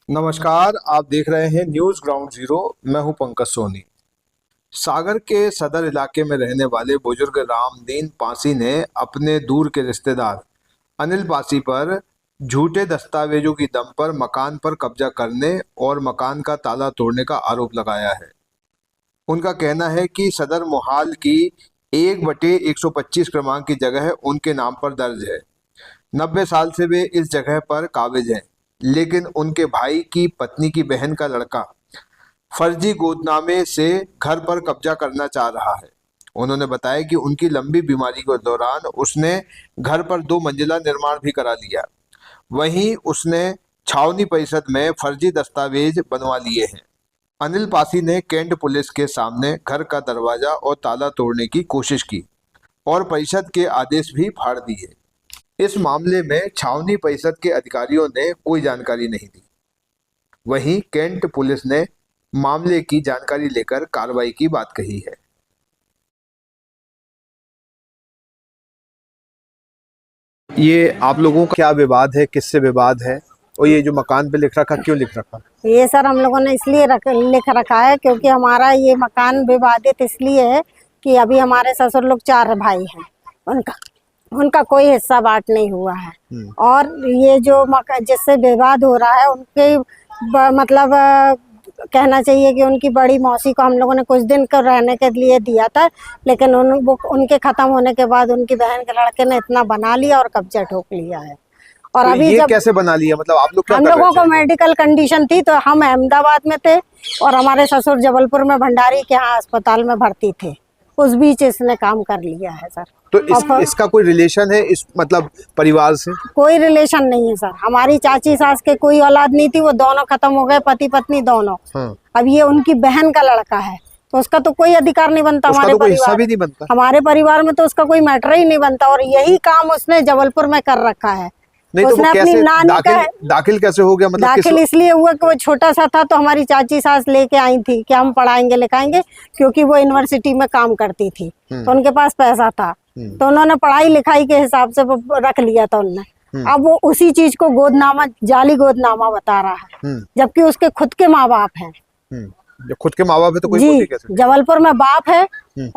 नमस्कार, आप देख रहे हैं न्यूज ग्राउंड जीरो। मैं हूं पंकज सोनी। सागर के सदर इलाके में रहने वाले बुजुर्ग रामदीन पासी ने अपने दूर के रिश्तेदार अनिल पासी पर झूठे दस्तावेजों की दम पर मकान पर कब्जा करने और मकान का ताला तोड़ने का आरोप लगाया है। उनका कहना है कि सदर मोहाल की 1/125 क्रमांक की जगह उनके नाम पर दर्ज है। 90 साल से वे इस जगह पर काबिज हैं, लेकिन उनके भाई की पत्नी की बहन का लड़का फर्जी गोदनामे से घर पर कब्जा करना चाह रहा है। उन्होंने बताया कि उनकी लंबी बीमारी के दौरान उसने घर पर 2 मंजिला निर्माण भी करा लिया। वहीं उसने छावनी परिषद में फर्जी दस्तावेज बनवा लिए हैं। अनिल पासी ने कैंट पुलिस के सामने घर का दरवाजा और ताला तोड़ने की कोशिश की और परिषद के आदेश भी फाड़ दिए। इस मामले में छावनी परिषद के अधिकारियों ने कोई जानकारी नहीं दी। वहीं कैंट पुलिस ने मामले की जानकारी लेकर कार्रवाई की बात कही है। ये आप लोगों का क्या विवाद है, किससे विवाद है, और ये जो मकान पे लिख रखा क्यों लिख रखा? ये सर हम लोगों ने इसलिए लिख रखा है क्योंकि हमारा ये मकान विवादित इसलिए है कि अभी हमारे ससुर लोग 4 भाई हैं, उनका कोई हिस्सा बांट नहीं हुआ है। और ये जो जिससे विवाद हो रहा है उनके मतलब कहना चाहिए कि उनकी बड़ी मौसी को हम लोगों ने कुछ दिन कर रहने के लिए दिया था, लेकिन उनके खत्म होने के बाद उनकी बहन के लड़के ने इतना बना लिया और कब्जा ठोक लिया है। और तो अभी ये जब कैसे बना लिया, मतलब आप लोग क्या हम लोगों को मेडिकल कंडीशन थी तो हम अहमदाबाद में थे और हमारे ससुर जबलपुर में भंडारी के यहाँ अस्पताल में भर्ती थे, उस बीच इसने काम कर लिया है सर। तो इसका कोई रिलेशन है इस मतलब परिवार से? कोई रिलेशन नहीं है सर। हमारी चाची सास के कोई औलाद नहीं थी, वो दोनों खत्म हो गए, पति पत्नी दोनों। अब ये उनकी बहन का लड़का है तो उसका तो कोई अधिकार नहीं बनता, हमारे परिवार भी नहीं बनता, हमारे परिवार में तो उसका कोई मैटर ही नहीं बनता। और यही काम उसने जबलपुर में कर रखा है। नहीं तो वो कैसे दाखिल कैसे हो गया? मतलब दाखिल इसलिए हुआ कि वो छोटा सा था तो हमारी चाची सास लेके आई थी कि हम पढ़ाएंगे लिखाएंगे, क्योंकि वो यूनिवर्सिटी में काम करती थी तो उनके पास पैसा था, तो उन्होंने पढ़ाई लिखाई के हिसाब से रख लिया था उनने। अब वो उसी चीज को गोदनामा, जाली गोदनामा बता रहा है, जबकि उसके खुद के माँ बाप है। खुद के माँ बाप है तो कोई जी, जबलपुर में बाप है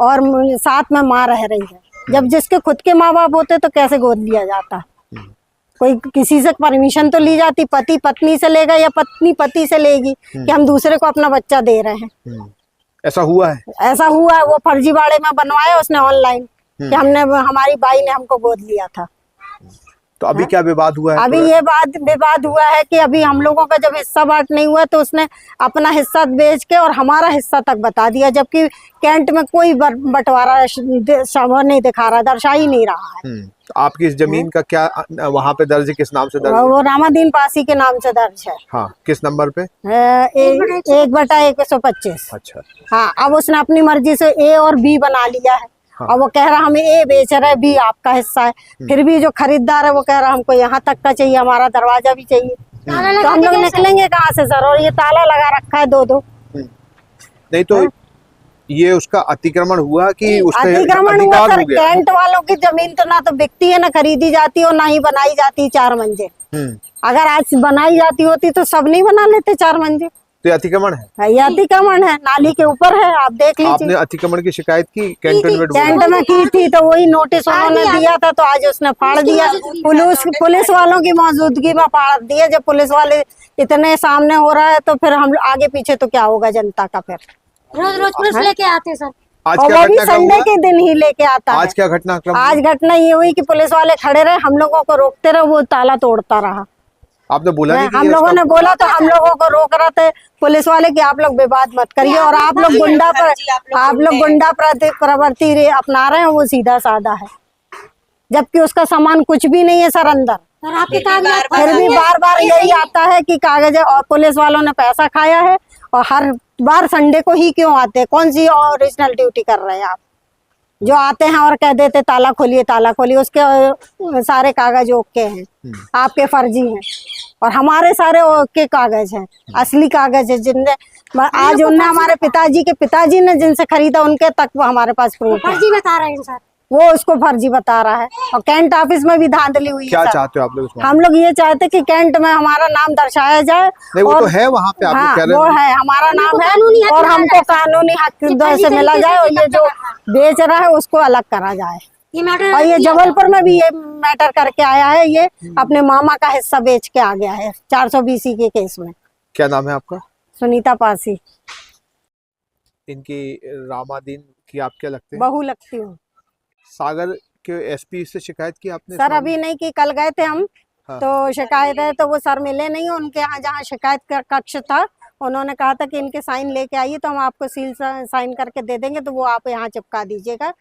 और साथ में माँ रह रही है। जब जिसके खुद के माँ बाप होते तो कैसे गोद लिया जाता? कोई किसी से परमिशन तो ली जाती, पति पत्नी से लेगा या पत्नी पति से लेगी कि हम दूसरे को अपना बच्चा दे रहे हैं। ऐसा हुआ है? ऐसा हुआ है। वो फर्जीवाड़े में बनवाया उसने ऑनलाइन कि हमने, हमारी बाई ने हमको गोद लिया था। तो अभी क्या विवाद हुआ है? अभी ये विवाद हुआ है कि अभी हम लोगों का जब हिस्सा बांट नहीं हुआ तो उसने अपना हिस्सा बेच के और हमारा हिस्सा तक बता दिया, जबकि कैंट में कोई बंटवारा नहीं दिखा रहा, दर्शा ही नहीं रहा है। आपकी इस जमीन का क्या वहाँ पे दर्ज है? किस नाम से दर्ज है? वो रामादीन पासी के नाम से दर्ज है। हाँ, किस नंबर पे? 1/125। अच्छा। हाँ, अब उसने अपनी मर्जी से ए और बी बना लिया है। हाँ। और वो कह रहा हमें ए बेच रहा है, बी आपका हिस्सा है। फिर भी जो खरीदार है वो कह रहा हमको यहाँ तक का चाहिए, हमारा दरवाजा भी चाहिए। तो हम लोग निकलेंगे कहाँ से सर? और ये ताला लगा रखा है 2-2। नहीं तो ये उसका अतिक्रमण हुआ कि उसका अतिक्रमण हुआ सर? कैंट वालों की जमीन तो ना तो बिकती है, ना खरीदी जाती और ना ही बनाई जाती 4 मंजिल। अगर आज बनाई जाती होती तो सब नहीं बना लेते 4 मंजिल। तो अतिक्रमण है? ये अतिक्रमण है, नाली के ऊपर है, आप देख लीजिए। आपने अतिक्रमण की शिकायत की कैंट में की थी तो वही नोटिस उन्होंने दिया था, तो आज उसने फाड़ दिया। पुलिस वालों की मौजूदगी में फाड़ दिया। जब पुलिस वाले इतने सामने हो रहा है तो फिर हम आगे पीछे तो क्या होगा जनता का? फिर रोज पुलिस लेके आते सर, आज और वो भी संडे के दिन ही लेके आता है। आज क्या घटनाक्रम? आज घटना ये हुई कि पुलिस वाले खड़े रहे, हम लोगों को रोकते रहे, वो ताला तोड़ता रहा। आपने बोला नहीं? हम लोगों ने बोला तो हम लोगों को रोक रहे थे पुलिस वाले कि आप लोग विवाद मत करिए, और आप लोग गुंडा प्रवृत्ति अपना रहे हैं। वो सीधा साधा है, जबकि उसका सामान कुछ भी नहीं है सर अंदर। फिर भी बार बार यही आता है कि कागज है, और पुलिस वालों ने पैसा खाया है। और हर बार संडे को ही क्यों आते हैं? कौन सी ओरिजिनल ड्यूटी कर रहे हैं आप? जो आते हैं और कह देते ताला खोलिए ताला खोलिए, उसके सारे कागज ओके हैं, आपके फर्जी हैं। और हमारे सारे ओके कागज हैं, असली कागज है, जिनने आज उनने हमारे पिताजी ने जिनसे खरीदा उनके तक वो हमारे पास प्रूफ है। फर्जी बता रहे हैं सर, वो उसको फर्जी बता रहा है। और कैंट ऑफिस में भी धांधली हुई है क्या सर। चाहते हो आप लोग इसमें? हम लोग ये चाहते कि कैंट में हमारा नाम दर्शाया जाए। नहीं, वो और तो है वहाँ पे, आप लोग हाँ, कह रहे वो हो। है, हमारा नाम है और हमको कानूनी हक से मिला जाए और ये जो बेच रहा है उसको अलग करा जाए। और ये जबलपुर में भी ये मैटर करके आया है, ये अपने मामा का हिस्सा बेच के आ गया है 420 के केस में। क्या नाम है आपका? सुनीता पासी। इनकी रामादीन की आप क्या लगते हैं? बहू लगती हूँ सागर के एसपी से शिकायत की आपने? सर। अभी नहीं की, कल गए थे हम। हाँ। तो शिकायत है तो वो सर मिले नहीं, उनके यहाँ जहाँ शिकायत का कक्ष था उन्होंने कहा था कि इनके साइन लेके आइए तो हम आपको सील साइन करके दे देंगे, तो वो आप यहाँ चिपका दीजिएगा।